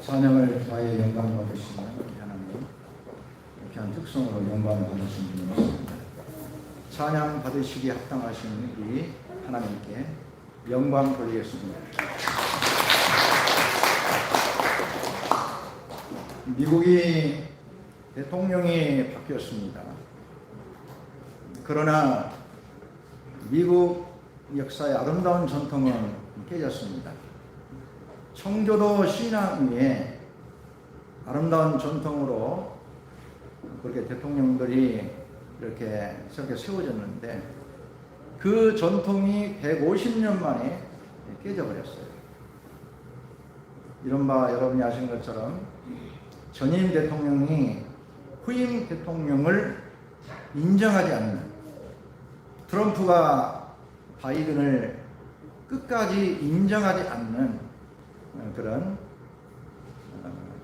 찬양을 다해 영광 받으시는 하나님, 귀한 특성으로 영광을 받으시는 분이 있습니다. 찬양 받으시기에 합당하신 우리 하나님께 영광 돌리겠습니다. 미국이 대통령이 바뀌었습니다. 그러나 미국 역사의 아름다운 전통은 깨졌습니다. 청교도 신앙 위에 아름다운 전통으로 그렇게 대통령들이 이렇게 세워졌는데 그 전통이 150년 만에 깨져버렸어요. 이른바 여러분이 아시는 것처럼 전임 대통령이 후임 대통령을 인정하지 않는, 트럼프가 바이든을 끝까지 인정하지 않는 그런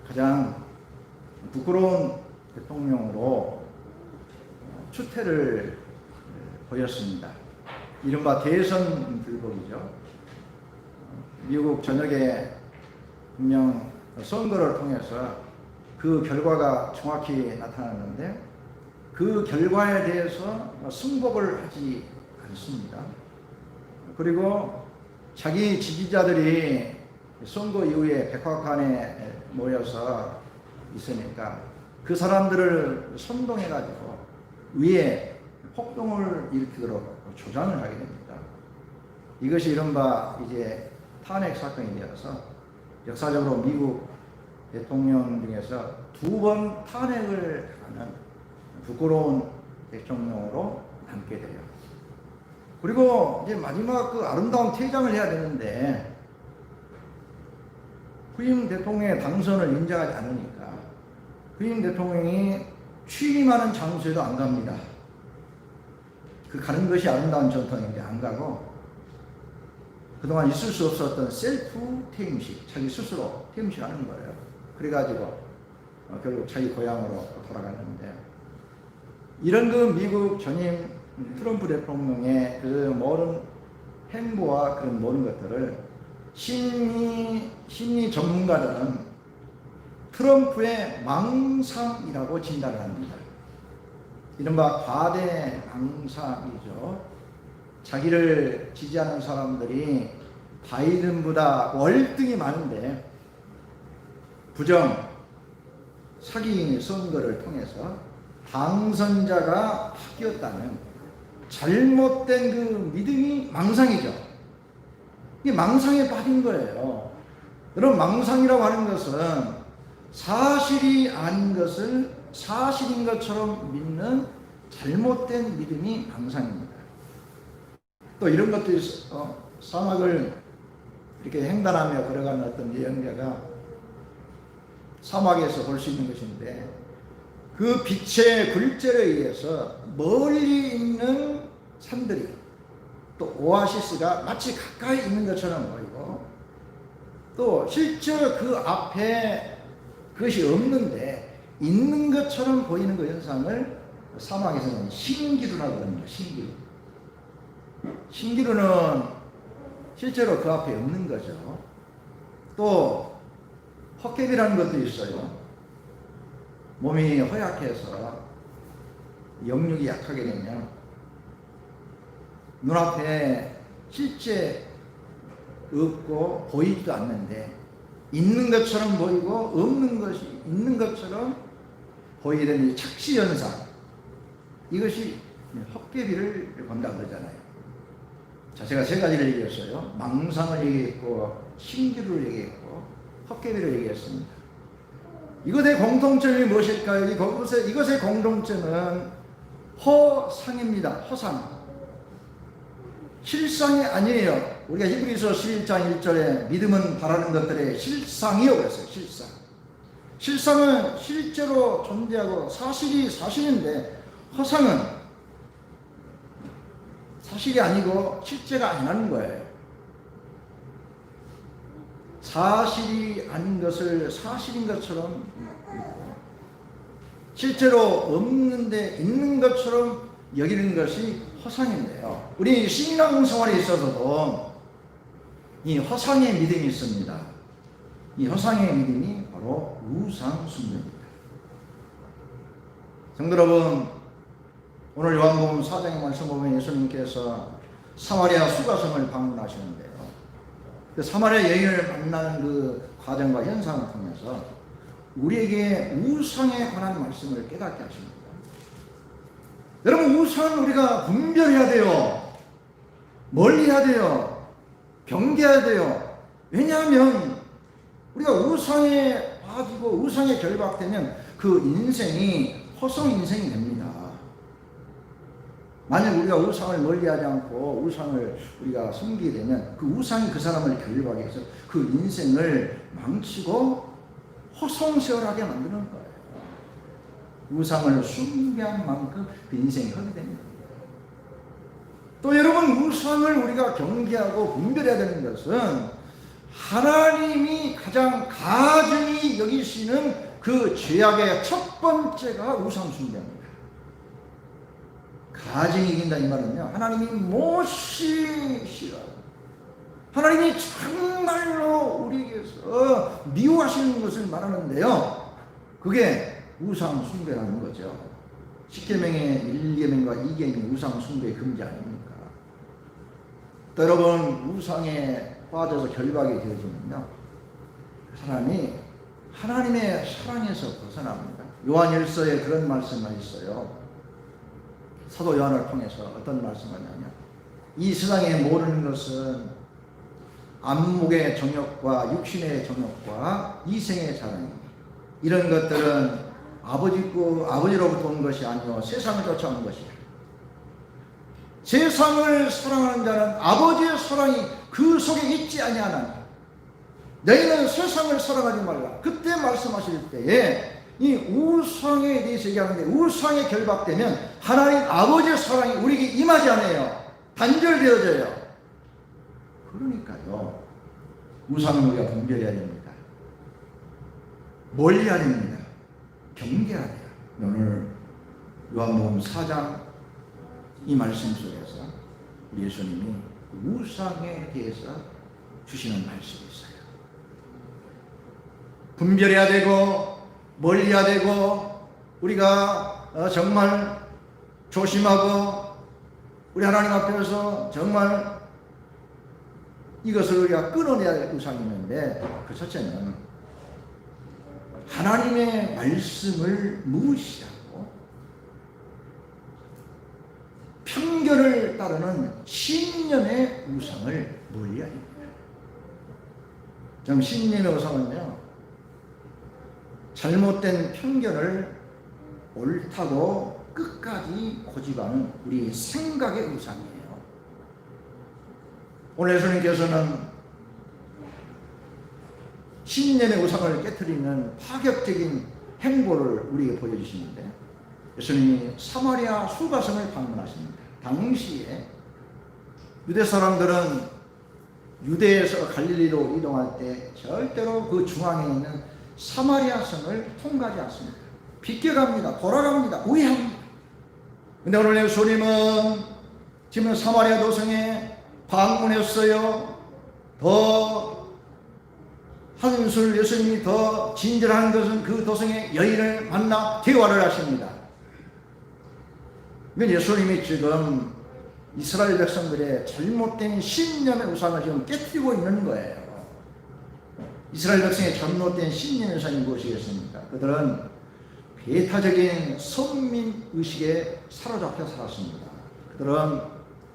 가장 부끄러운 대통령으로 추태를 보였습니다. 이른바 대선 불복이죠. 미국 전역에 분명 선거를 통해서 그 결과가 정확히 나타났는데 그 결과에 대해서 승복을 하지 않습니다. 그리고 자기 지지자들이 선거 이후에 백화관에 모여서 있으니까 그 사람들을 선동해가지고 위에 폭동을 일으키도록 조장을 하게 됩니다. 이것이 이른바 이제 탄핵 사건이 되어서 역사적으로 미국 대통령 중에서 2번 탄핵을 하는 부끄러운 대통령으로 안게 돼요. 그리고 이제 마지막 그 아름다운 퇴장을 해야 되는데 후임 대통령의 당선을 인정하지 않으니까 후임 대통령이 취임하는 장소에도 안 갑니다. 그 가는 것이 아름다운 전통인데 안 가고 그동안 있을 수 없었던 셀프 퇴임식, 자기 스스로 퇴임식 하는 거예요. 그래가지고 결국 자기 고향으로 돌아갔는데 이런 그 미국 전임 트럼프 대통령의 그 모든 행보와 그런 모든 것들을 심리 전문가들은 트럼프의 망상이라고 진단을 합니다. 이른바 과대 망상이죠. 자기를 지지하는 사람들이 바이든보다 월등히 많은데 부정, 사기 선거를 통해서 당선자가 바뀌었다는 잘못된 그 믿음이 망상이죠. 이게 망상에 빠진 거예요. 여러분, 망상이라고 하는 것은 사실이 아닌 것을 사실인 것처럼 믿는 잘못된 믿음이 망상입니다. 또 이런 것도 있어. 사막을 이렇게 횡단하며 걸어가는 어떤 여행자가 사막에서 볼 수 있는 것인데 그 빛의 굴절에 의해서 멀리 있는 산들이 또 오아시스가 마치 가까이 있는 것처럼 보이고 또 실제로 그 앞에 그것이 없는데 있는 것처럼 보이는 그 현상을 사막에서는 신기루라고 합니다. 신기루. 신기루는 실제로 그 앞에 없는 거죠. 또 헛개비라는 것도 있어요. 몸이 허약해서 영육이 약하게 되면 눈앞에 실제 없고 보이지도 않는데 있는 것처럼 보이고 없는 것이 있는 것처럼 보이게 되는 착시현상, 이것이 헛개비를 본다고 그러잖아요. 자, 제가 세 가지를 얘기했어요. 망상을 얘기했고 신기루를 얘기했고 헛개비를 얘기했습니다. 이것의 공통점이 무엇일까요? 이것의 공통점은 허상입니다. 허상. 실상이 아니에요. 우리가 히브리서 11장 1절에 믿음은 바라는 것들의 실상이요 그랬어요. 실상. 실상은 실제로 존재하고 사실이 사실인데 허상은 사실이 아니고 실제가 아니라는 거예요. 사실이 아닌 것을 사실인 것처럼 실제로 없는데 있는 것처럼 여기는 것이 허상인데요. 우리 신앙생활에 있어서도 이 허상의 믿음이 있습니다. 이 허상의 믿음이 바로 우상숭배입니다. 성도 여러분, 오늘 요한복음 4장의 말씀 보면 예수님께서 사마리아 수가성을 방문하시는데요. 그 사마리아 여인을 만나는 그 과정과 현상을 통해서 우리에게 우상에 관한 말씀을 깨닫게 하십니다. 여러분, 우상은 우리가 분별해야 돼요. 멀리해야 돼요. 경계해야 돼요. 왜냐하면 우리가 우상에 빠지고 우상에 결박되면 그 인생이 허송 인생이 됩니다. 만약 우리가 우상을 멀리하지 않고 우상을 우리가 섬기게 되면 그 우상이 그 사람을 결박해서 그 인생을 망치고 허송세월하게 만드는 거예요. 우상을 숭배한 만큼 그 인생이 헛되됩니다. 또 여러분, 우상을 우리가 경계하고 분별해야 되는 것은 하나님이 가장 가증히 여기시는 그 죄악의 첫 번째가 우상 숭배입니다. 가증히 이긴다 이 말은요, 하나님이 몹시 싫어요. 하나님이 정말로 우리에게서 미워하시는 것을 말하는데요, 그게 우상 숭배라는 거죠. 10계명의 1계명과 2계명이 우상 숭배의 금지 아닙니까? 또 여러분, 우상에 빠져서 결박이 되어지면요, 사람이 하나님의 사랑에서 벗어납니다. 요한일서에 그런 말씀이 있어요. 사도 요한을 통해서 어떤 말씀을 하냐면, 이 세상에 모르는 것은 안목의 정욕과 육신의 정욕과 이생의 사랑입니다. 이런 것들은 아버지로부터 온 것이 아니요 세상을 쫓아온 것이다. 세상을 사랑하는 자는 아버지의 사랑이 그 속에 있지 아니하나니 너희는 세상을 사랑하지 말라. 그때 말씀하실 때에 이 우상에 대해서 얘기하는데, 우상에 결박되면 하나님 아버지의 사랑이 우리에게 임하지 않아요. 단절되어져요. 그러니까요, 우상은 우리가 분별해야 됩니다. 멀리해야 됩니다. 경계해야 돼요. 오늘 요한복음 4장 이 말씀 속에서 우리 예수님이 우상에 대해서 주시는 말씀이 있어요. 분별해야 되고 멀리해야 되고, 우리가 정말 조심하고 우리 하나님 앞에서 정말 이것을 우리가 끊어내야 할 우상이 있는데, 그 첫째는 하나님의 말씀을 무시하고 편견을 따르는 신념의 우상을 멀리해야 합니다. 좀 신념의 우상은요, 잘못된 편견을 옳다고 끝까지 고집하는 우리 생각의 우상이에요. 오늘 예수님께서는 신념의 우상을 깨트리는 파격적인 행보를 우리에게 보여주시는데, 예수님이 사마리아 수가성을 방문하십니다. 당시에 유대 사람들은 유대에서 갈릴리로 이동할 때 절대로 그 중앙에 있는 사마리아 성을 통과하지 않습니다. 비껴갑니다. 돌아갑니다. 우회합니다. 근데 오늘 예수님은 지금 사마리아 도성에 방문했어요. 더 한술 예수님이 더 진절한 것은 그 도성의 여인을 만나 대화를 하십니다. 예수님이 지금 이스라엘 백성들의 잘못된 신념의 우상을 지금 깨뜨리고 있는 거예요. 이스라엘 백성의 잘못된 신념의 우상이 무엇이겠습니까? 그들은 배타적인 선민의식에 사로잡혀 살았습니다. 그들은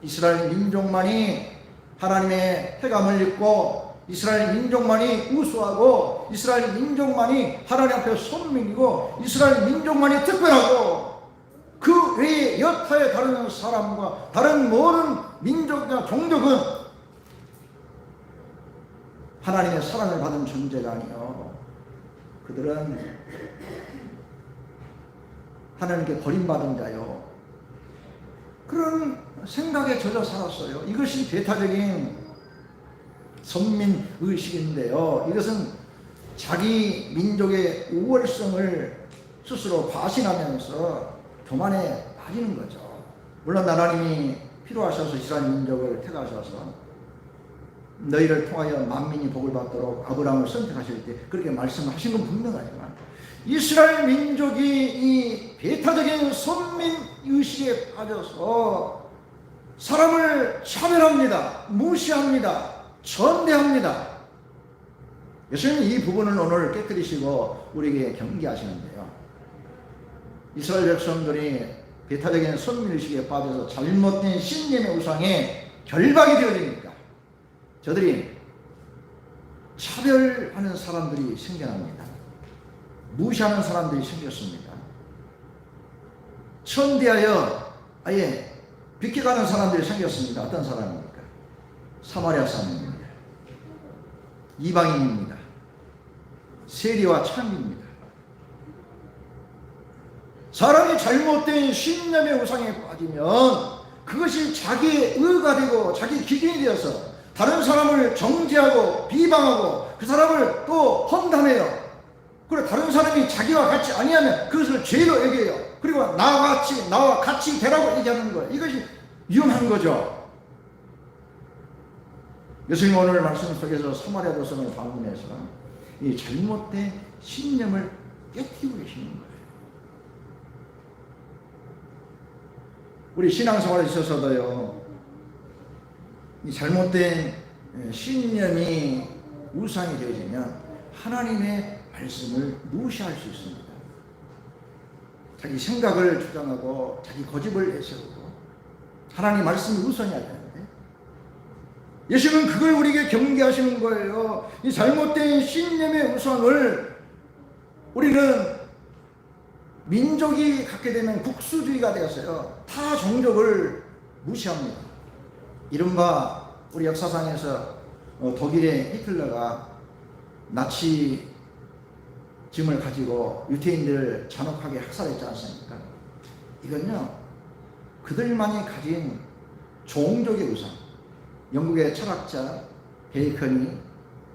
이스라엘 민족만이 하나님의 혜감을 입고, 이스라엘 민족만이 우수하고, 이스라엘 민족만이 하나님 앞에 선민이고, 이스라엘 민족만이 특별하고, 그 외에 여타의 다른 사람과 다른 모든 민족이나 종족은 하나님의 사랑을 받은 존재가 아니요, 그들은 하나님께 버림받은 자요, 그런 생각에 젖어 살았어요. 이것이 배타적인 선민의식인데요, 이것은 자기 민족의 우월성을 스스로 과신하면서 교만에 빠지는 거죠. 물론 하나님이 필요하셔서 이스라엘 민족을 택하셔서 너희를 통하여 만민이 복을 받도록 아브라함을 선택하실 때 그렇게 말씀하신 건 분명하지만, 이스라엘 민족이 이 배타적인 선민의식에 빠져서 사람을 차별합니다. 무시합니다. 전대합니다. 예수님이 이 부분을 오늘 깨뜨리시고 우리에게 경계하시는데요, 이스라엘 백성들이 배타적인 선민의식에 빠져서 잘못된 신념의 우상에 결박이 되어지니까 저들이 차별하는 사람들이 생겨납니다. 무시하는 사람들이 생겼습니다. 천대하여 아예 비켜가는 사람들이 생겼습니다. 어떤 사람입니까? 사마리아 사람입니다. 이방인입니다. 세리와 창기입니다. 사람이 잘못된 신념의 우상에 빠지면 그것이 자기의 의가 되고 자기 기준이 되어서 다른 사람을 정죄하고 비방하고 그 사람을 또 험담해요. 그리고 다른 사람이 자기와 같이 아니하면 그것을 죄로 여겨요. 그리고 나와 같이 되라고 얘기하는 거예요. 이것이 위험한 거죠. 예수님 오늘 말씀 속에서 사마리아 도성을 방문해서 이 잘못된 신념을 깨뜨리고 계시는 거예요. 우리 신앙생활에 있어서도요, 이 잘못된 신념이 우상이 되어지면 하나님의 말씀을 무시할 수 있습니다. 자기 생각을 주장하고 자기 고집을 내세우고 하나님 말씀이 우선해야 되는데, 예수님은 그걸 우리에게 경계하시는 거예요. 이 잘못된 신념의 우상을 우리는 민족이 갖게 되면 국수주의가 되었어요. 타 종족을 무시합니다. 이른바 우리 역사상에서 독일의 히틀러가 나치즘을 가지고 유태인들을 잔혹하게 학살했지 않습니까? 이건요, 그들만이 가진 종족의 우상. 영국의 철학자 베이컨이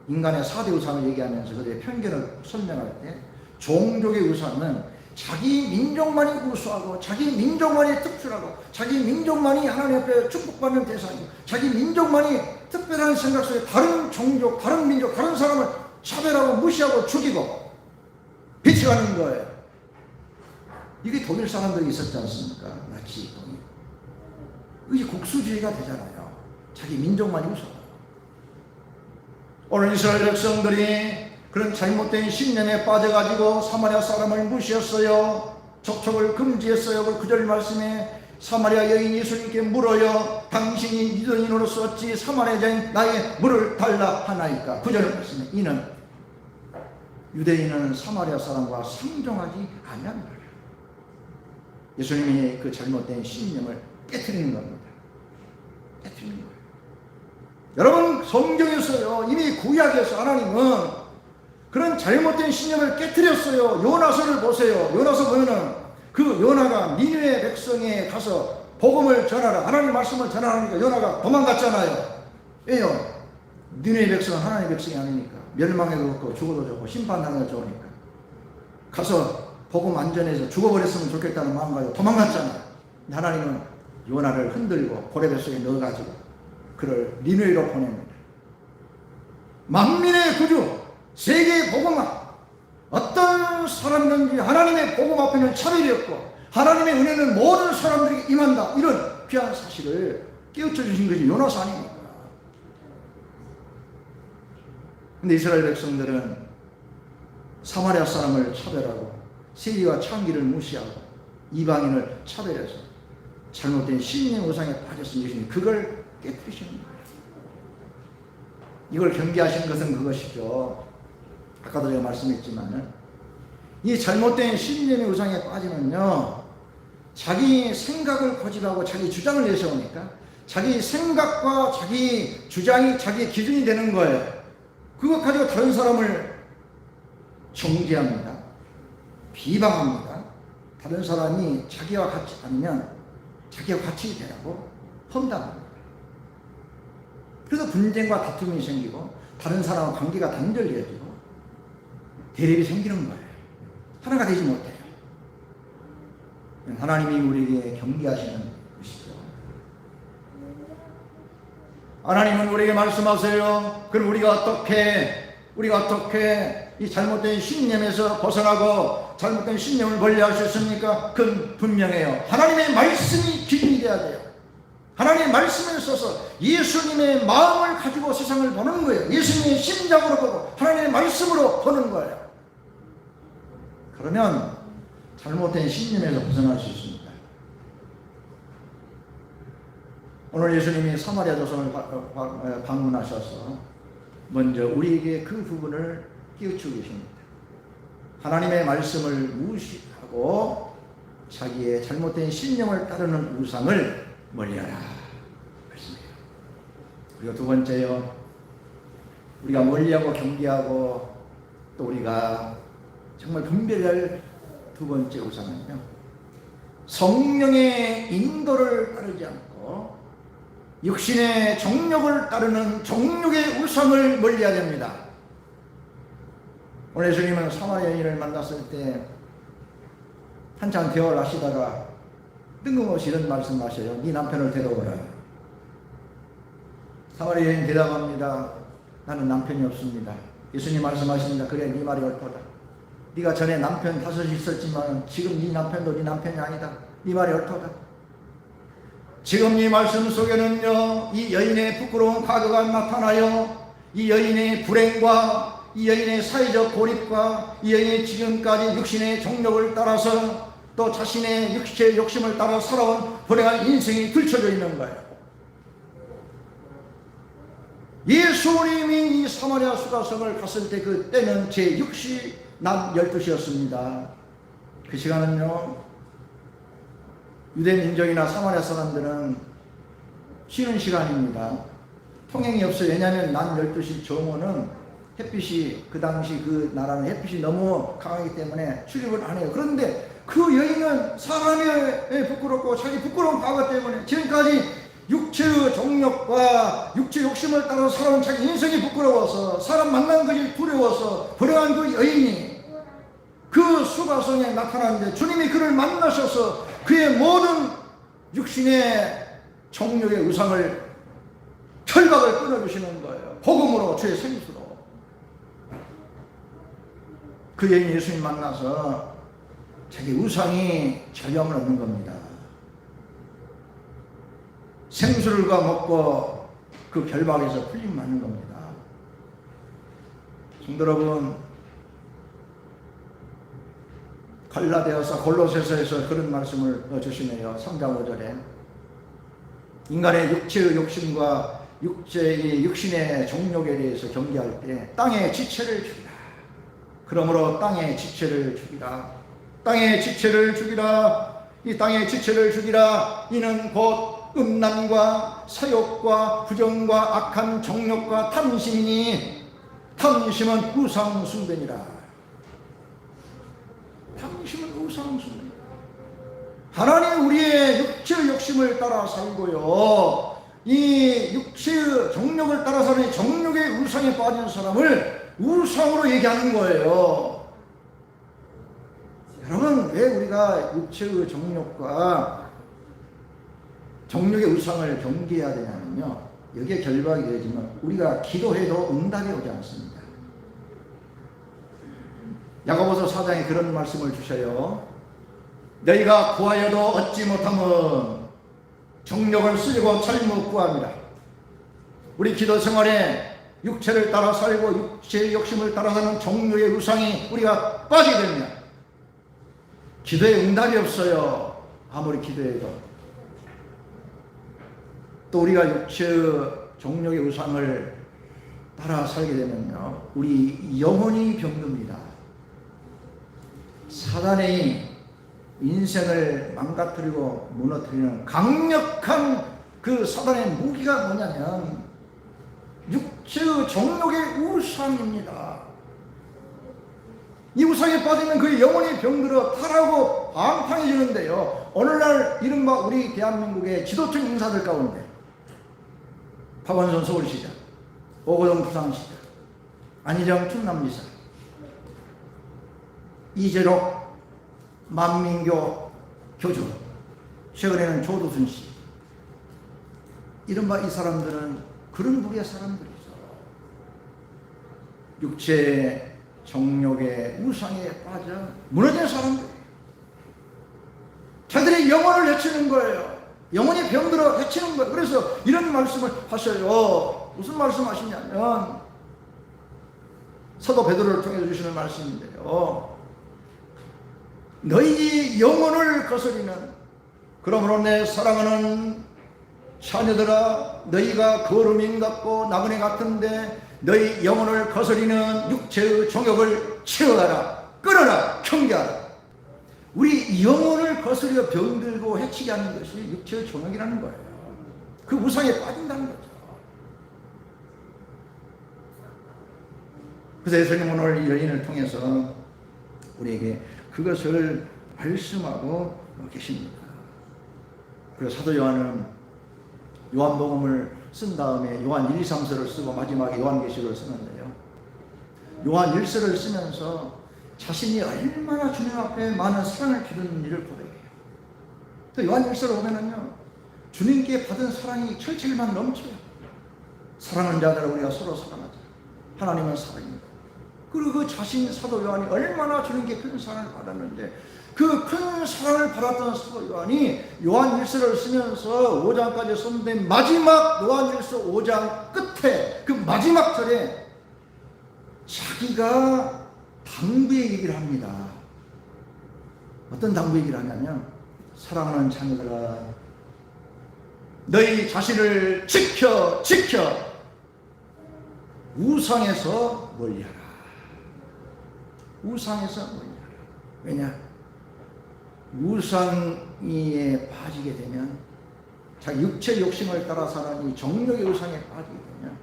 인간의 4대 우상을 얘기하면서 그들의 편견을 설명할 때 종족의 우상은 자기 민족만이 우수하고 자기 민족만이 특출하고 자기 민족만이 하나님 앞에 축복받는 대상이고 자기 민족만이 특별한 생각 속에 다른 종족, 다른 민족, 다른 사람을 차별하고 무시하고 죽이고 배척하는 거예요. 이게 독일 사람들이 있었지 않습니까? 나치 독일. 이게 국수주의가 되잖아요. 자기 민족만이 우수하고. 오늘 이스라엘 백성들이 그런 잘못된 신념에 빠져가지고 사마리아 사람을 무시했어요. 접촉을 금지했어요. 그 9절 말씀에 사마리아 여인 예수님께 물어요. 당신이 유대인으로서 어찌 사마리아 여인 나에게 물을 달라 하나이까. 9절 말씀에 이는 유대인은 사마리아 사람과 상종하지 아니한다. 예수님이 그 잘못된 신념을 깨트리는 겁니다. 깨트리는 거예요. 여러분, 성경에서요, 이미 구약에서 하나님은 그런 잘못된 신념을 깨트렸어요. 요나서를 보세요. 요나서 보면은 그 요나가 니느웨 백성에 가서 복음을 전하라, 하나님 말씀을 전하라니까 요나가 도망갔잖아요. 왜요? 니느웨 백성은 하나님의 백성이 아니니까 멸망해도 좋고 죽어도 좋고 심판당해도 좋으니까 가서 복음 안 전해서 죽어버렸으면 좋겠다는 마음 가지고 도망갔잖아요. 하나님은 요나를 흔들고 고래뱃속에 넣어가지고 그를 니느웨로 보냅니다. 만민의 구주, 세계의 복음화, 어떤 사람이든지 하나님의 복음 앞에는 차별이 없고 하나님의 은혜는 모든 사람들에게 임한다, 이런 귀한 사실을 깨우쳐 주신 것이 요나서 아닙니까? 근데 이스라엘 백성들은 사마리아 사람을 차별하고 세리와 창기를 무시하고 이방인을 차별해서 잘못된 신의 우상에 빠졌으니 그걸 깨뜨리시는 거예요. 이걸 경계하신 것은 그것이죠. 아까도 제가 말씀했지만 이 잘못된 신념의 우상에 빠지면요, 자기 생각을 고집하고 자기 주장을 내세우니까 자기 생각과 자기 주장이 자기의 기준이 되는 거예요. 그것 가지고 다른 사람을 정죄합니다. 비방합니다. 다른 사람이 자기와 같이 아니면 자기와 같이 되라고 험담합니다. 그래서 분쟁과 다툼이 생기고 다른 사람과 관계가 단절되어지고 대립이 생기는 거예요. 하나가 되지 못해요. 하나님이 우리에게 경계하시는 것이죠. 하나님은 우리에게 말씀하세요. 그럼 우리가 어떻게 이 잘못된 신념에서 벗어나고 잘못된 신념을 멀리할 수 있습니까? 그건 분명해요. 하나님의 말씀이 기준이 돼야 돼요. 하나님의 말씀을 써서 예수님의 마음을 가지고 세상을 보는 거예요. 예수님의 심장으로 보고 하나님의 말씀으로 보는 거예요. 그러면 잘못된 신념에서 벗어날 수 있습니다. 오늘 예수님이 사마리아 조선을 방문하셔서 먼저 우리에게 그 부분을 깨우치고 계십니다. 하나님의 말씀을 무시하고 자기의 잘못된 신념을 따르는 우상을 멀리하라 말씀이에요. 그리고 두 번째요, 우리가 멀리하고 경계하고 또 우리가 정말 분별할 두 번째 우상은요, 성령의 인도를 따르지 않고 육신의 정욕을 따르는 정욕의 우상을 멀리해야 됩니다. 오늘 예수님은 사마리아 여인을 만났을 때 한참 대화를 하시다가 뜬금없이 이런 말씀하셔요. 네 남편을 데려오라. 사마리아 여인 대답합니다. 나는 남편이 없습니다. 예수님 말씀하십니다. 그래, 네 말이 옳도다. 네가 전에 남편 5이 있었지만 지금 네 남편도 네 남편이 아니다. 네 말이 옳도다. 지금 이 말씀 속에는요, 이 여인의 부끄러운 과거가 나타나요. 이 여인의 불행과 이 여인의 사회적 고립과 이 여인의 지금까지 육신의 정욕을 따라서 또 자신의 육체의 욕심을 따라 살아온 불행한 인생이 들춰져 있는 거예요. 예수님이 이 사마리아 수가성을 갔을 때 그 때는 제6시 낮 12시였습니다. 그 시간은요, 유대 민족이나 사마리아 사람들은 쉬는 시간입니다. 통행이 없어요. 왜냐하면 낮 12시 정오는 햇빛이, 그 당시 그 나라는 햇빛이 너무 강하기 때문에 출입을 안 해요. 그런데 그 여인은 사람이 부끄럽고 자기 부끄러운 과거 때문에 지금까지 육체의 정욕과 육체 욕심을 따라 살아온 자기 인생이 부끄러워서 사람 만난 것이 두려워서 불행한 그 여인이 그 수가성에 나타났는데 주님이 그를 만나셔서 그의 모든 육신의 정욕의 의상을 결박을 끊어주시는 거예요. 복음으로, 주의 생수로. 그 여인 예수님 만나서 자기 우상이 자유함을 얻는 겁니다. 생수를 먹고 그 결박에서 풀림 받는 겁니다. 성도 여러분, 갈라디아서 골로새서에서 그런 말씀을 주시네요. 3장 5절에 인간의 육체의 욕심과 육신의 정욕에 대해서 경계할 때 땅의 지체를 죽이라. 그러므로 땅의 지체를 죽이라. 땅의 지체를 죽이라. 이 땅의 지체를 죽이라. 이는 곧 음란과 사욕과 부정과 악한 정욕과 탐심이니 탐심은 우상 숭배니라. 탐심은 우상 숭배. 하나님 우리의 육체의 욕심을 따라 살고요, 이 육체의 정욕을 따라 사는 정욕의 우상에 빠진 사람을 우상으로 얘기하는 거예요. 여러분, 왜 우리가 육체의 정욕과 정욕의 우상을 경계해야 되냐면요, 여기에 결박이 되지만 우리가 기도해도 응답이 오지 않습니다. 야고보서 4장에 그런 말씀을 주셔요. 너희가 구하여도 얻지 못하면 정욕을 쓰고 잘못 구합니다. 우리 기도 생활에 육체를 따라 살고 육체의 욕심을 따라 사는 정욕의 우상이 우리가 빠지게 되면 기도에 응답이 없어요. 아무리 기도해도. 또 우리가 육체의 정욕의 우상을 따라 살게 되면요, 우리 영혼이 병듭니다. 사단의 인생을 망가뜨리고 무너뜨리는 강력한 그 사단의 무기가 뭐냐면 육체의 정욕의 우상입니다. 이 우상에 빠지면 그 영혼이 병들어 타락하고 방탕해지는데요, 오늘날 이른바 우리 대한민국의 지도층 인사들 가운데 박원순 서울시장, 오거돈 부산시장, 안희정 충남지사, 이재록 만민교 교주, 최근에는 조두순 씨, 이른바 이 사람들은 그런 무리의 사람들이죠. 육체의 정욕의 우상에 빠져 무너진 사람들, 자들의 영혼을 해치는 거예요. 영혼이 병들어 해치는 거예요. 그래서 이런 말씀을 하셔요. 무슨 말씀 하시냐면 사도 베드로를 통해 주시는 말씀인데요, 너희 영혼을 거스리는, 그러므로 내 사랑하는 자녀들아, 너희가 거름인 같고 나그네 같은데 너희 영혼을 거스리는 육체의 정욕을 치워하라, 끊어라, 경계하라. 우리 영혼을 거스려 병들고 해치게 하는 것이 육체의 정욕이라는 거예요. 그 우상에 빠진다는 거죠. 그래서 예수님 오늘 이 여인을 통해서 우리에게 그것을 말씀하고 계십니다. 그래서 사도 요한은 요한복음을 쓴 다음에 요한 1, 2, 3서를 쓰고 마지막에 요한계시록을 쓰는데요, 요한 1서를 쓰면서 자신이 얼마나 주님 앞에 많은 사랑을 기르는지를 고백해요. 또 요한 1서를 보면은요, 주님께 받은 사랑이 철철만 넘쳐요. 사랑하는 자들아 우리가 서로 사랑하자. 하나님은 사랑입니다. 그리고 그 자신 사도 요한이 얼마나 주님께 큰 사랑을 받았는데, 그 큰 사랑을 받았던 사도 요한이 요한 1서를 쓰면서 5장까지 썼는데 마지막 요한 1서 5장 끝에 그 마지막 절에 자기가 당부의 얘기를 합니다. 어떤 당부 얘기를 하냐면, 사랑하는 자녀들아, 너희 자신을 지켜 우상에서 멀리하라. 우상에서 멀리하라. 왜냐? 우상에 빠지게 되면 자기 육체 욕심을 따라 사는 이 정욕의 우상에 빠지게 되면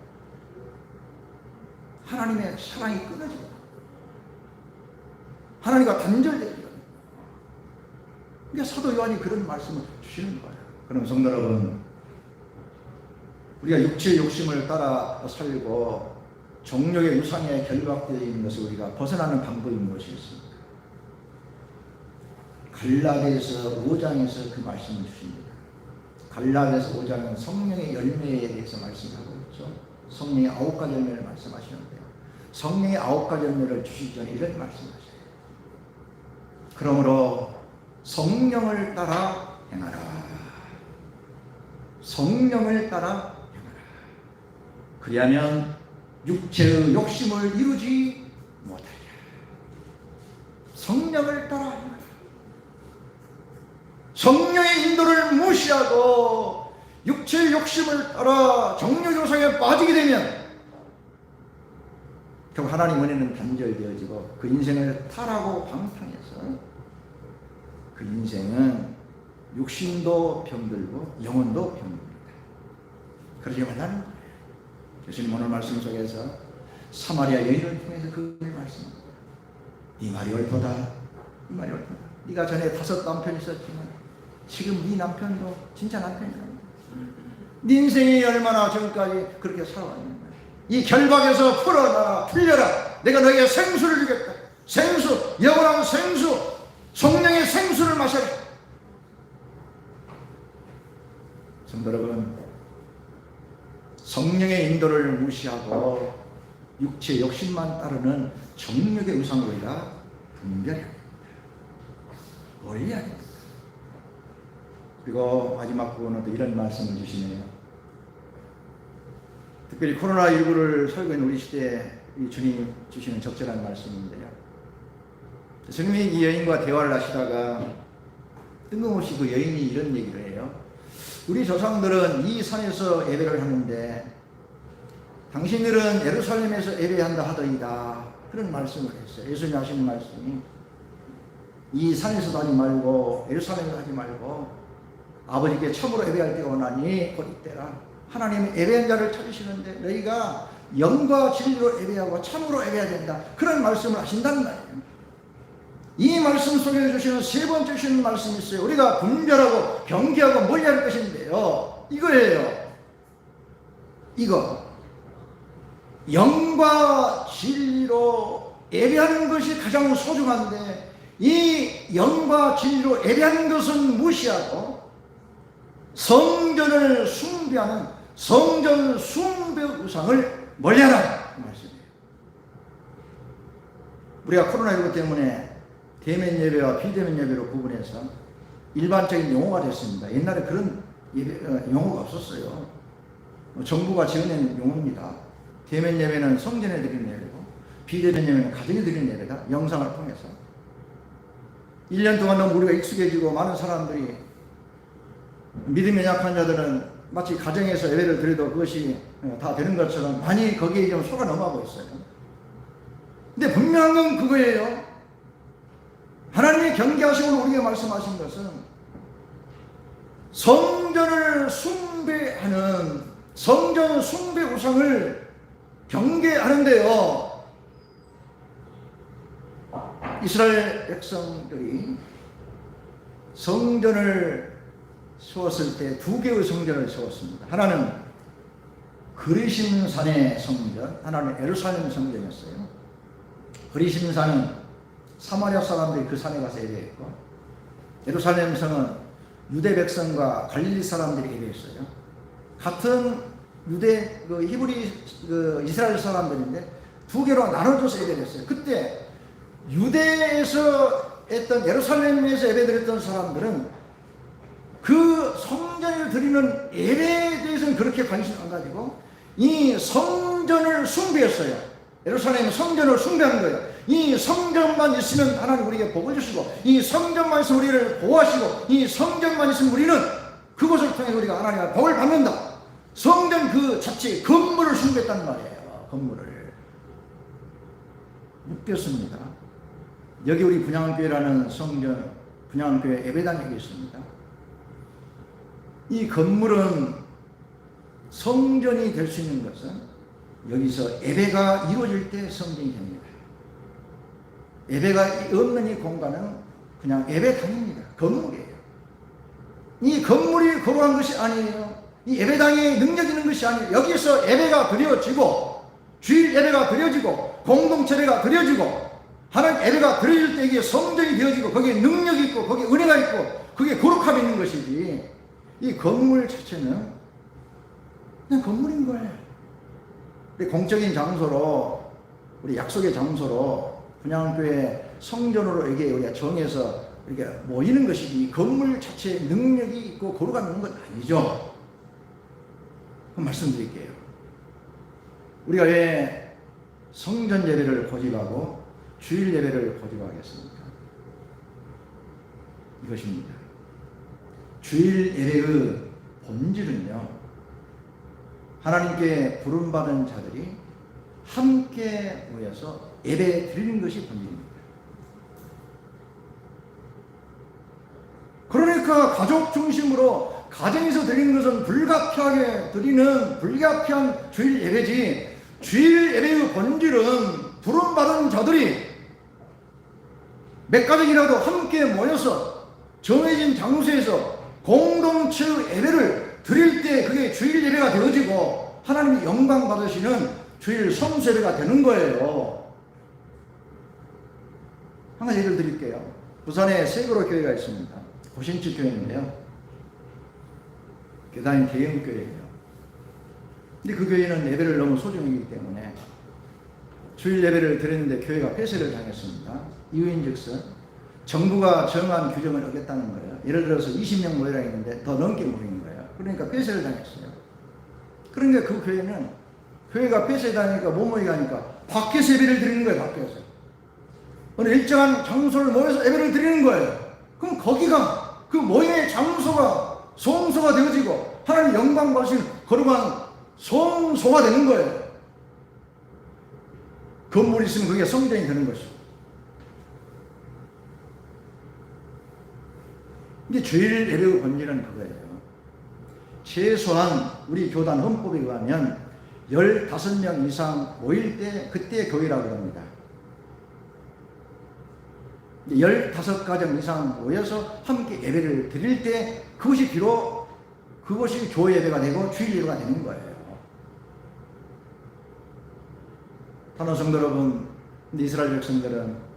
하나님의 사랑이 끊어지고 하나님과 단절되게 됩니다. 그러니까 사도 요한이 그런 말씀을 주시는 거예요. 그럼 성도 여러분, 우리가 육체의 욕심을 따라 살고 정욕의 우상에 결박되어 있는 것을 우리가 벗어나는 방법이 무엇이 있습니까? 갈라디아서 5장에서 그 말씀을 주십니다. 갈라디아서 5장은 성령의 열매에 대해서 말씀하고 있죠. 성령의 9가지 열매를 말씀하시는데요. 성령의 9가지 열매를 주시기 전에 이런 말씀하셔요. 그러므로 성령을 따라 행하라. 성령을 따라 행하라. 그리하면 육체의 욕심을 이루지 못하리라. 성령을 따라 행하라. 성령의 인도를 무시하고 육체의 욕심을 따라 정욕 요상에 빠지게 되면 결국 하나님 은혜는 단절되어지고 그 인생을 타락하고 방탕해서 그 인생은 육신도 병들고 영혼도 병듭니다. 그러지 말라는 거예요. 예수님 오늘 말씀 속에서 사마리아 여인을 통해서 그 말씀합니다. 네 말이 옳도다. 네 말이 옳도다. 네가 전에 5 남편이 있었지만 지금 네 남편도 진짜 남편이다. 네 인생이 얼마나 전까지 그렇게 살아왔는가. 이 결박에서 풀려라. 내가 너에게 생수를 주겠다. 생수, 영원한 생수, 성령의 생수를 마셔라. 성도 여러분, 성령의 인도를 무시하고 육체의 욕심만 따르는 정욕의 우상을 우리가 분별해야 됩니다. 멀리해야 됩니다. 그리고 마지막 부분은 또 이런 말씀을 주시네요. 특별히 코로나19를 살고 있는 우리 시대에 주님 주시는 적절한 말씀인데요. 주님이 이 여인과 대화를 하시다가 뜬금없이 그 여인이 이런 얘기를 해요. 우리 조상들은 이 산에서 예배를 하는데 당신들은 예루살렘에서 예배한다 하더이다. 그런 말씀을 했어요. 예수님이 하시는 말씀이 이 산에서도 하지 말고 예루살렘에서 하지 말고 아버지께 참으로 예배할 때가 오나니 곧 이때라. 하나님은 예배한 자를 찾으시는데 너희가 영과 진리로 예배하고 참으로 예배해야 된다. 그런 말씀을 하신다는 말이에요. 이 말씀 속에 주시는 세 번째 주시는 말씀이 있어요. 우리가 분별하고 경계하고 멀리할 것인데요. 이거예요. 이거. 영과 진리로 예배하는 것이 가장 소중한데 이 영과 진리로 예배하는 것은 무시하고 성전을 숭배하는 성전 숭배 우상을 멀리하라 말씀이에요. 우리가 코로나19 때문에 대면 예배와 비대면 예배로 구분해서 일반적인 용어가 됐습니다. 옛날에 그런 용어가 없었어요. 정부가 지어낸 용어입니다. 대면 예배는 성전에 드리는 예배고 비대면 예배는 가정에 드리는 예배다. 영상을 통해서 1년 동안 너무 우리가 익숙해지고 많은 사람들이 믿음이 약한 자들은 마치 가정에서 예배를 드려도 그것이 다 되는 것처럼 많이 거기에 좀 속아 넘어가고 있어요. 근데 분명한 건 그거예요. 하나님이 경계하시고 우리에게 말씀하신 것은 성전을 숭배하는 성전 숭배 우상을 경계하는데요. 이스라엘 백성들이 성전을 세웠을 때 2개의 성전을 세웠습니다. 하나는 그리심산의 성전, 하나는 예루살렘 성전이었어요. 그리심산은 사마리아 사람들이 그 산에 가서 예배했고 예루살렘 성은 유대 백성과 갈릴리 사람들이 예배했어요. 같은 유대 히브리 이스라엘 사람들인데 2개로 나눠져서 예배를 했어요. 그때 유대에서 했던 예루살렘에서 예배드렸던 사람들은 그 성전을 드리는 예배에 대해서는 그렇게 관심 안 가지고 이 성전을 숭배했어요. 예루살렘 성전을 숭배하는 거예요. 이 성전만 있으면 하나님 우리에게 복을 주시고 이 성전만 있으면 우리를 보호하시고 이 성전만 있으면 우리는 그것을 통해 우리가 하나님의 복을 받는다. 성전 그 자체 건물을 숭배했다는 말이에요. 건물을 웃겼습니다. 여기 우리 분양교회라는 성전 분양교회 예배당이 있습니다. 이 건물은 성전이 될 수 있는 것은 여기서 예배가 이루어질 때 성전이 됩니다. 예배가 없는 이 공간은 그냥 예배당입니다. 건물이에요. 이 건물이 거룩한 것이 아니에요. 이 예배당에 능력 있는 것이 아니에요. 여기서 예배가 드려지고 주일 예배가 드려지고 공동체 예배가 드려지고 하나님 예배가 드려질 때 이게 성전이 되어지고 거기에 능력이 있고 거기에 은혜가 있고 거기에 거룩함이 있는 것이지, 이 건물 자체는 그냥 건물인 거예요. 우리 공적인 장소로, 우리 약속의 장소로 분향교회 성전으로 이게 우리가 정해서 이렇게 모이는 것이지, 이 건물 자체에 능력이 있고 거룩함이 있는 건 아니죠. 그럼 말씀드릴게요. 우리가 왜 성전 예배를 고집하고 주일 예배를 고집하겠습니까? 이것입니다. 주일 예배의 본질은요, 하나님께 부름받은 자들이 함께 모여서 예배 드리는 것이 본질입니다. 그러니까 가족 중심으로 가정에서 드리는 것은 불가피하게 드리는 불가피한 주일 예배지, 주일 예배의 본질은 부름받은 자들이 몇 가정이라도 함께 모여서 정해진 장소에서 공동체의 예배를 드릴 때 그게 주일 예배가 되어지고 하나님이 영광 받으시는 주일 성수 예배가 되는 거예요. 한 가지 예를 드릴게요. 부산에 세그로 교회가 있습니다. 고신집 교회인데요. 교단이 대형 교회예요. 근데 그 교회는 예배를 너무 소중하기 때문에 주일 예배를 드렸는데 교회가 폐쇄를 당했습니다. 이유인즉슨 정부가 정한 규정을 어겼다는 거예요. 예를 들어서 20명 모이라 했는데 더 넘게 모인 거예요. 그러니까 폐쇄를 당했어요. 그러니까 그 교회는 교회가 폐쇄당하니까 못 모이게 하니까 밖에서 예배를 드리는 거예요. 밖에서 어느 일정한 장소를 모여서 예배를 드리는 거예요. 그럼 거기가 그 모임의 장소가 성소가 되어지고 하나님 영광 받으시는 거룩한 성소가 되는 거예요. 건물이 있으면 그게 성전이 되는 것이고. 근데 주일 예배의 본질은 그거예요. 최소한 우리 교단 헌법에 의하면 15명 이상 모일 때 그때 교회라고 합니다. 15가정 이상 모여서 함께 예배를 드릴 때 그것이 비록 그것이 교회 예배가 되고 주일 예배가 되는 거예요. 하나 성도 여러분, 이스라엘 백성들은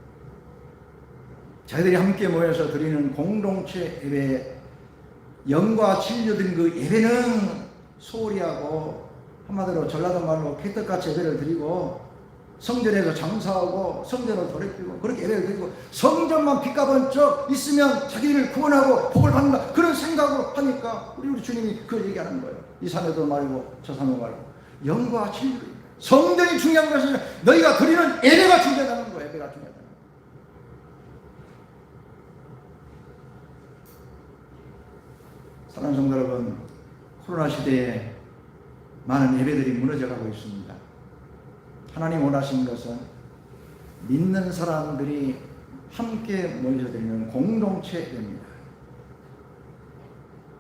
자기들이 함께 모여서 드리는 공동체 예배, 영과 진리로 드린 그 예배는 소홀히 하고 한마디로 전라도 말로 개떡같이 예배를 드리고 성전에서 장사하고 성전을 돌이키고 그렇게 예배를 드리고 성전만 빛과 번쩍 있으면 자기를 구원하고 복을 받는다, 그런 생각으로 하니까 우리 주님이 그 얘기하는 거예요. 이 산에도 말고 저 산에도 말고 영과 진리로, 성전이 중요한 것이 아니라 너희가 드리는 예배가 중요하다는 거예요. 예배가 중요하다는 거예요. 사랑하는 성도 여러분, 코로나 시대에 많은 예배들이 무너져가고 있습니다. 하나님 원하시는 것은 믿는 사람들이 함께 모여서 드리는 공동체 예배입니다.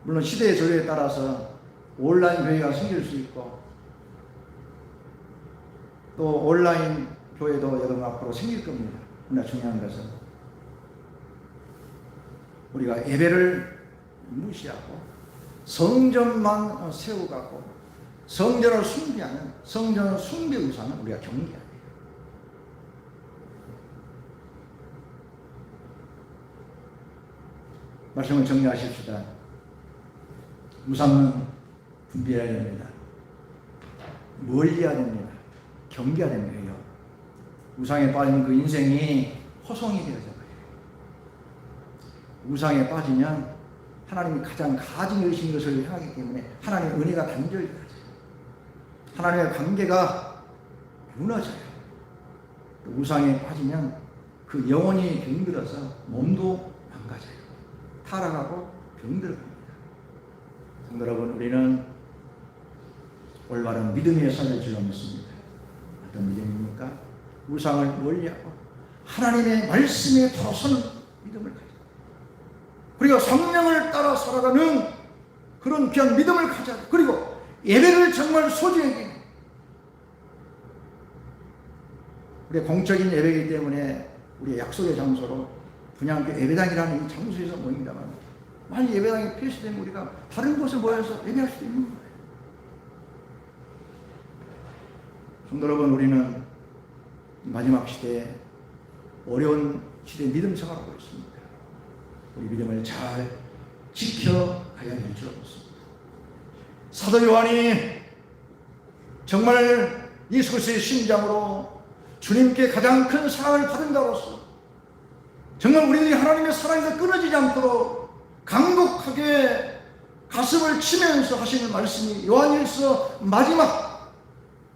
물론 시대의 조류에 따라서 온라인 교회가 생길 수 있고 또 온라인 교회도 여러분 앞으로 생길 겁니다. 그러나 중요한 것은 우리가 예배를 무시하고 성전만 세우고 성전을 숭배하는 성전 숭배 우상은 우리가 경계해야 돼요. 말씀을 정리하십시다. 우상은 분별해야 됩니다. 멀리해야 됩니다. 경계해야 됩니다. 우상에 빠진 그 인생이 허송이 되어져 버려요. 우상에 빠지면 하나님이 가장 가증히 여기신 것을 향하기 때문에 하나님의 은혜가 단절이 되어져요. 하나님의 관계가 무너져요. 우상에 빠지면 그 영혼이 병들어서 몸도 망가져요. 타락하고 병들어갑니다. 성도 여러분, 우리는 올바른 믿음의 삶을 줄로 믿습니다. 어떤 믿음입니까? 우상을 멀리하고 하나님의 말씀에 돌아서는 믿음을 가지고, 그리고 성령을 따라 살아가는 그런 귀한 믿음을 가져야 돼. 그리고 예배를 정말 소중하게. 우리 공적인 예배이기 때문에 우리 약속의 장소로 분양교 예배당이라는 이 장소에서 모입니다만, 만약 예배당이 폐쇄되면 우리가 다른 곳에 모여서 예배할 수 있는 거예요. 성도 여러분, 우리는 마지막 시대에 어려운 시대에 믿음 생활하고 있습니다. 우리 믿음을 잘 지켜가야 될 줄 알았습니다. 사도 요한이 정말 예수 그리스도의 심장으로 주님께 가장 큰 사랑을 받은 자로서 정말 우리들이 하나님의 사랑에서 끊어지지 않도록 강력하게 가슴을 치면서 하시는 말씀이 요한일서 마지막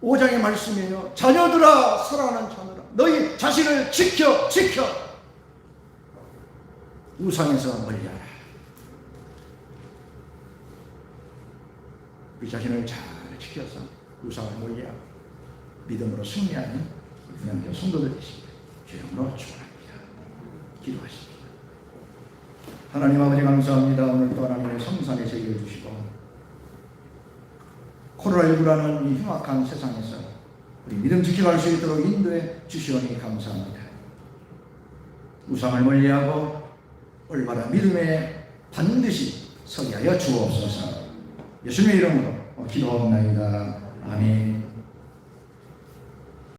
5장의 말씀이에요. 자녀들아, 사랑하는 자녀들아, 너희 자신을 지켜 우상에서 멀리하라. 우리 자신을 잘 지켜서 우상을 멀리하고 믿음으로 승리하는 분양교 성도들 되시기를 주님으로 축원합니다. 기도하십니다. 하나님 아버지, 감사합니다. 오늘 또 하나님의 성산에 제기해 주시고 코로나19라는 이 흉악한 세상에서 우리 믿음 지켜갈 수 있도록 인도해 주시오니 감사합니다. 우상을 멀리하고 올바른 믿음에 반드시 서게 하여 주옵소서. 예수님의 이름으로 기도하옵나이다. 아멘.